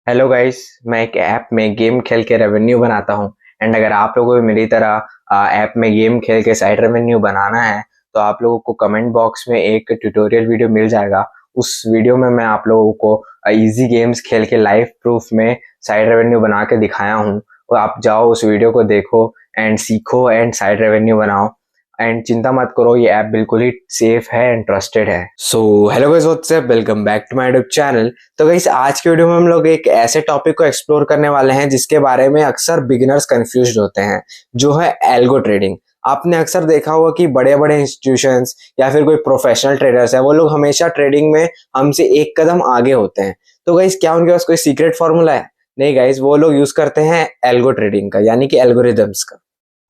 Hello guys. मैं एक app में गेम खेल के रेवेन्यू बनाता हूँ। एंड अगर आप लोगों को भी मेरी तरह ऐप में गेम खेल के साइड रेवेन्यू बनाना है तो आप लोगों को कमेंट बॉक्स में एक ट्यूटोरियल वीडियो मिल जाएगा। उस वीडियो में मैं आप लोगों को इजी गेम्स खेल के लाइव प्रूफ में साइड रेवेन्यू बना के दिखाया हूँ। तो आप जाओ उस वीडियो को देखो एंड सीखो एंड साइड रेवेन्यू बनाओ। एंड चिंता मत करो, ये ऐप बिल्कुल ही सेफ है एंड ट्रस्टेड है। So hello guys, whatsup, welcome back to my YouTube channel. तो गाइस, आज के वीडियो में हम लोग एक ऐसे टॉपिक को एक्सप्लोर करने वाले हैं जिसके बारे में अक्सर बिगिनर्स कंफ्यूज्ड होते हैं, जो है एल्गो ट्रेडिंग। आपने अक्सर देखा होगा कि बड़े बड़े इंस्टीट्यूशंस या फिर कोई प्रोफेशनल ट्रेडर्स है, वो लोग हमेशा ट्रेडिंग में हमसे एक कदम आगे होते हैं। तो गाइस, क्या उनके पास कोई सीक्रेट फॉर्मूला है? नहीं गाइस, वो लोग यूज करते हैं एल्गो ट्रेडिंग का, यानी कि एल्गोरिदम्स का।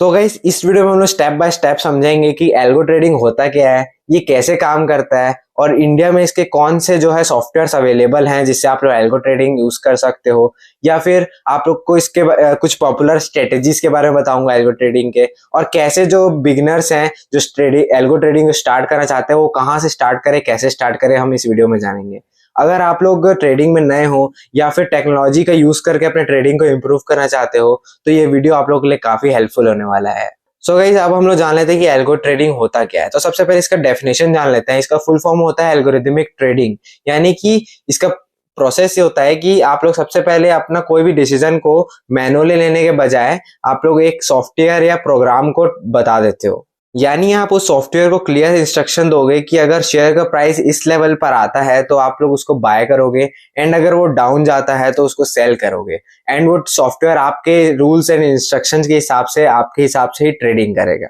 तो गाइस, इस वीडियो में हम लोग स्टेप बाय स्टेप समझेंगे कि एल्गो ट्रेडिंग होता क्या है, ये कैसे काम करता है, और इंडिया में इसके कौन से जो है सॉफ्टवेयर्स अवेलेबल हैं जिससे आप लोग एल्गो ट्रेडिंग यूज कर सकते हो। या फिर आप लोग को इसके कुछ पॉपुलर स्ट्रेटेजीज के बारे में बताऊंगा एल्गो ट्रेडिंग के, और कैसे जो बिगिनर्स हैं जो एल्गो ट्रेडिंग स्टार्ट करना चाहते हैं वो कहाँ से स्टार्ट करें, कैसे स्टार्ट करें, हम इस वीडियो में जानेंगे। अगर आप लोग ट्रेडिंग में नए हो या फिर टेक्नोलॉजी का यूज करके अपने ट्रेडिंग को इम्प्रूव करना चाहते हो तो ये वीडियो आप लोगों के लिए काफी हेल्पफुल होने वाला है। सो गाइस, अब हम लोग जान लेते हैं कि एल्गो ट्रेडिंग होता क्या है। तो सबसे पहले इसका डेफिनेशन जान लेते हैं। इसका फुल फॉर्म होता है एल्गोरिथमिक ट्रेडिंग, यानी कि इसका प्रोसेस ये होता है कि आप लोग सबसे पहले अपना कोई भी डिसीजन को मैनुअली लेने के बजाय आप लोग एक सॉफ्टवेयर या प्रोग्राम को बता देते हो। यानी आप उस सॉफ्टवेयर को क्लियर इंस्ट्रक्शन दोगे कि अगर शेयर का प्राइस इस लेवल पर आता है तो आप लोग उसको बाय करोगे, एंड अगर वो डाउन जाता है तो उसको सेल करोगे। एंड वो सॉफ्टवेयर आपके रूल्स एंड इंस्ट्रक्शंस के हिसाब से, आपके हिसाब से ही ट्रेडिंग करेगा।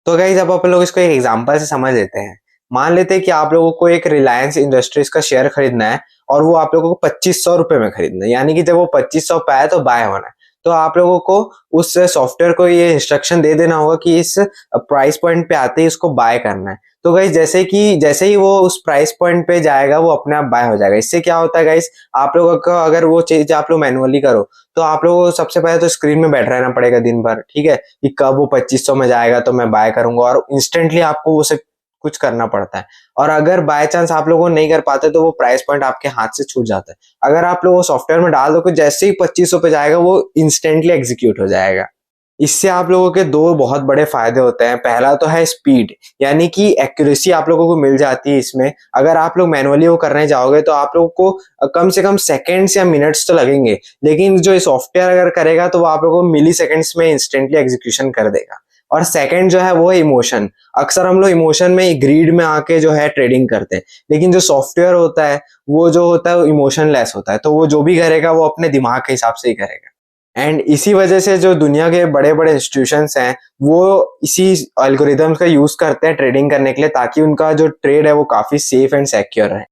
तो गाइस, अब आप लोग इसको एक एग्जांपल से समझ लेते हैं। मान लेते हैं कि आप लोगों को एक रिलायंस इंडस्ट्रीज का शेयर खरीदना है और वो आप लोगों को 2500 रुपए में खरीदना है, यानी कि जब वो 2500 पे आए तो बाय होना है। तो आप लोगों को उस सॉफ्टवेयर को ये इंस्ट्रक्शन दे देना होगा कि इस प्राइस पॉइंट पे आते ही इसको बाय करना है। तो गाइस, जैसे ही वो उस प्राइस पॉइंट पे जाएगा वो अपने आप बाय हो जाएगा। इससे क्या होता है गाइस, आप लोगों को अगर वो चीज आप लोग मैनुअली करो तो आप लोगों को सबसे पहले तो स्क्रीन में बैठ रहना पड़ेगा दिन भर, ठीक है, कि कब वो 2500 में जाएगा तो मैं बाय करूंगा, और इंस्टेंटली आपको उसे कुछ करना पड़ता है। और अगर बाय चांस आप लोगों नहीं कर पाते तो वो प्राइस पॉइंट आपके हाथ से छूट जाता है। अगर आप लोग वो सॉफ्टवेयर में डाल दो कि जैसे ही 2500 पे जाएगा वो इंस्टेंटली एग्जीक्यूट हो जाएगा। इससे आप लोगों के दो बहुत बड़े फायदे होते हैं। पहला तो है स्पीड, यानी कि एक्यूरेसी आप लोगों को मिल जाती है इसमें। अगर आप लोग मैनुअली वो करने जाओगे तो आप लोगों को कम से कम सेकेंड्स या मिनट्स तो लगेंगे, लेकिन जो सॉफ्टवेयर अगर करेगा तो वो आप लोगों को मिली सेकेंड्स में इंस्टेंटली एग्जीक्यूशन कर देगा। और सेकंड जो है वो है इमोशन। अक्सर हम लोग इमोशन में, ग्रीड में आके जो है ट्रेडिंग करते हैं, लेकिन जो सॉफ्टवेयर होता है वो जो होता है वो इमोशनलेस होता है। तो वो जो भी करेगा वो अपने दिमाग के हिसाब से ही करेगा। एंड इसी वजह से जो दुनिया के बड़े बड़े इंस्टीट्यूशंस हैं वो इसी एल्गोरिदम्स का यूज करते हैं ट्रेडिंग करने के लिए, ताकि उनका जो ट्रेड है वो काफी सेफ एंड सिक्योर रहे।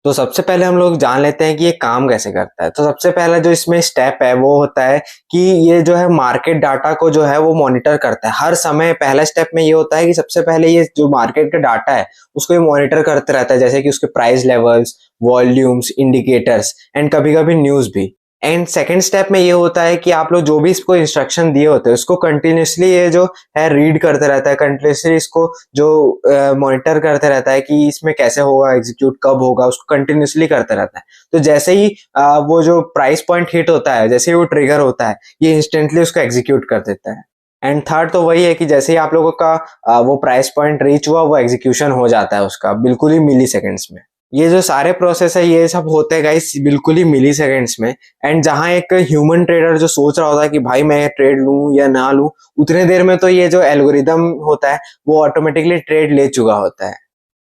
तो सबसे पहले हम लोग जान लेते हैं कि ये काम कैसे करता है। तो सबसे पहला जो इसमें स्टेप है वो होता है कि ये जो है मार्केट डाटा को जो है वो मॉनिटर करता है हर समय। पहला स्टेप में ये होता है कि सबसे पहले ये जो मार्केट का डाटा है उसको ये मॉनिटर करते रहता है, जैसे कि उसके price levels, volumes, indicators, and कभी कभी न्यूज भी। एंड सेकेंड स्टेप में ये होता है कि आप लोग जो भी इसको इंस्ट्रक्शन दिए होते हैं उसको कंटिन्यूसली ये जो है रीड करते रहता है, कंटिन्यूसली इसको जो मॉनिटर करते रहता है कि इसमें कैसे होगा, एग्जीक्यूट कब होगा, उसको कंटिन्यूसली करते रहता है। तो जैसे ही वो जो प्राइस पॉइंट हिट होता है, जैसे ही वो ट्रिगर होता है, ये इंस्टेंटली उसको एग्जीक्यूट कर देता है। एंड थर्ड तो वही है कि जैसे ही आप लोगों का वो प्राइस पॉइंट रीच हुआ वो एग्जीक्यूशन हो जाता है उसका बिल्कुल ही मिली सेकेंड्स में। ये जो सारे प्रोसेस है ये सब होते हैं गाइस बिल्कुल ही मिली सेकेंड्स में। एंड जहां एक ह्यूमन ट्रेडर जो सोच रहा होता है कि भाई मैं ट्रेड लूं या ना लूं, उतने देर में तो ये जो एल्गोरिदम होता है वो ऑटोमेटिकली ट्रेड ले चुका होता है।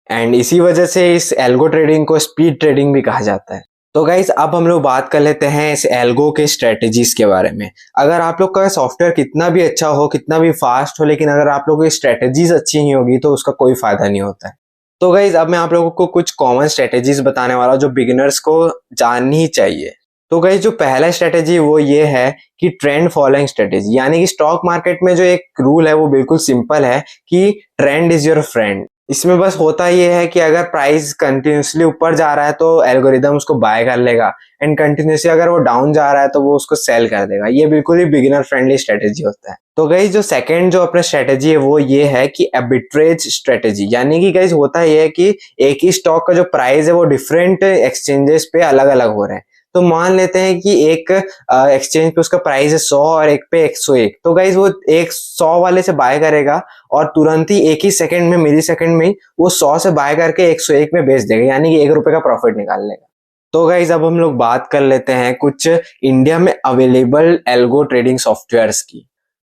एंड इसी वजह से इस एल्गो ट्रेडिंग को स्पीड ट्रेडिंग भी कहा जाता है। तो गाइस, अब हम लोग बात कर लेते हैं इस एल्गो के स्ट्रेटेजीज के बारे में। अगर आप लोग का सॉफ्टवेयर कितना भी अच्छा हो, कितना भी फास्ट हो, लेकिन अगर आप लोग की स्ट्रेटेजीज अच्छी नहीं होगी तो उसका कोई फायदा नहीं होता है। तो गाइज, अब मैं आप लोगों को कुछ कॉमन स्ट्रेटेजीज बताने वाला हूं जो बिगिनर्स को जाननी ही चाहिए। तो गाइज, जो पहला स्ट्रेटेजी वो ये है कि ट्रेंड फॉलोइंग स्ट्रेटेजी, यानी कि स्टॉक मार्केट में जो एक रूल है वो बिल्कुल सिंपल है कि ट्रेंड इज योर फ्रेंड। इसमें बस होता ये है कि अगर प्राइस कंटिन्यूसली ऊपर जा रहा है तो एल्गोरिदम उसको बाय कर लेगा, एंड कंटिन्यूसली अगर वो डाउन जा रहा है तो वो उसको सेल कर देगा। ये बिल्कुल ही बिगिनर फ्रेंडली स्ट्रेटेजी होता है। तो गाइज, जो सेकंड जो अपना स्ट्रेटेजी है वो ये है कि आर्बिट्रेज स्ट्रेटेजी, यानी कि गाइज होता ये है कि एक ही स्टॉक का जो प्राइस है वो डिफरेंट एक्सचेंजेस पे अलग अलग हो रहे हैं। तो मान लेते हैं कि एक एक्सचेंज पे उसका प्राइस है 100 और एक पे 101, तो गाइज वो एक 100 वाले से बाय करेगा और तुरंत ही एक ही सेकंड में, मिली सेकंड में ही वो 100 से बाय करके 101 में बेच देगा, यानी कि 1 रुपए का प्रॉफिट निकाल लेगा। तो गाइज अब हम लोग बात कर लेते हैं कुछ इंडिया में अवेलेबल एल्गो ट्रेडिंग सॉफ्टवेयर्स की।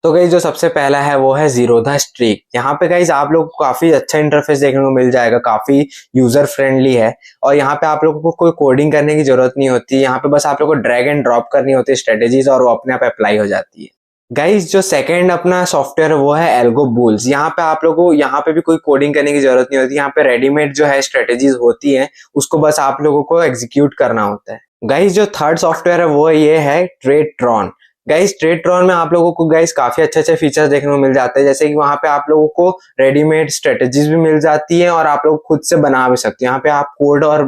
तो गाइज जो सबसे पहला है वो है जीरोधा स्ट्रीक। यहाँ पे गाइज आप लोग को काफी अच्छा इंटरफेस देखने को मिल जाएगा, काफी यूजर फ्रेंडली है और यहाँ पे आप लोगों को कोई कोडिंग करने की जरूरत नहीं होती। यहाँ पे बस आप लोग को ड्रैग एंड ड्रॉप करनी होती है स्ट्रेटेजीज और वो अपने आप अप्लाई हो जाती है। गाइज जो सेकंड अपना सॉफ्टवेयर है वो है एल्गो बुल्स। यहाँ पे आप लोगों को यहाँ पे भी कोई कोडिंग करने की जरूरत नहीं होती। यहाँ पे रेडीमेड जो है स्ट्रेटेजीज होती है, उसको बस आप लोगों को एग्जीक्यूट करना होता है। गाइज जो थर्ड सॉफ्टवेयर है वो ये है ट्रेडट्रॉन। गाइज ट्रेडट्रॉन में आप लोगों को गाइज काफी अच्छे अच्छे फीचर्स देखने को मिल जाते हैं, जैसे कि वहां पे आप लोगों को रेडीमेड स्ट्रेटेजीज भी मिल जाती है और आप लोग खुद से बना भी सकते हो। यहाँ पे आप कोड और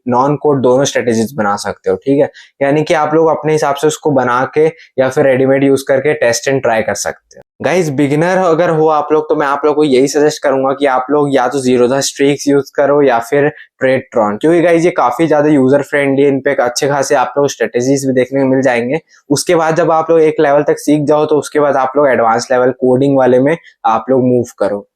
नॉन कोड दोनों स्ट्रेटेजीज बना सकते हो, ठीक है। यानी कि आप लोग अपने हिसाब से उसको बना के या फिर रेडीमेड यूज करके टेस्ट एंड ट्राई कर सकते हो। गाइज बिगिनर अगर हो आप लोग तो मैं आप लोग को यही सजेस्ट करूंगा कि आप लोग या तो जीरोधा स्ट्रीक्स यूज करो या फिर ट्रेडट्रॉन, क्योंकि गाइज ये काफी ज्यादा यूजर फ्रेंडली है। इन पे अच्छे खासे आप लोग स्ट्रेटेजीज भी देखने को मिल जाएंगे। उसके बाद जब आप लोग एक लेवल तक सीख जाओ तो उसके बाद आप लोग एडवांस लेवल कोडिंग वाले में आप लोग मूव करो।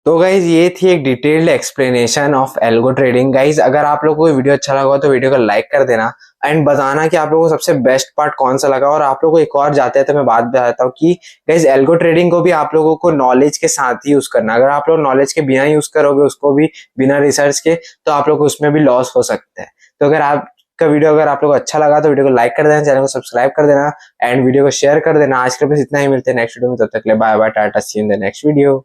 तो गाइज ये थी एक detailed explanation of algo trading. Guys अगर आप लोगों को वीडियो अच्छा लगा तो वीडियो को लाइक कर देना एंड बताना कि आप लोगों को सबसे बेस्ट पार्ट कौन सा लगा। और आप लोगों को एक और जाते हैं तो मैं बात बताता हूँ कि गाइज एल्गो ट्रेडिंग को भी आप लोगों को नॉलेज के साथ ही यूज करना। अगर आप लोग नॉलेज के बिना यूज करोगे उसको भी, बिना रिसर्च के, तो आप लोग उसमें भी लॉस हो सकता है। तो अगर आपका वीडियो अगर आप लोग को अच्छा लगा तो वीडियो को लाइक कर देना, चैनल को सब्सक्राइब कर देना एंड वीडियो को शेयर कर देना। आज के बस इतना ही, मिलते हैं नेक्स्ट वीडियो में, तब तक के लिए बाय बाय, टाटा, see you in the next video.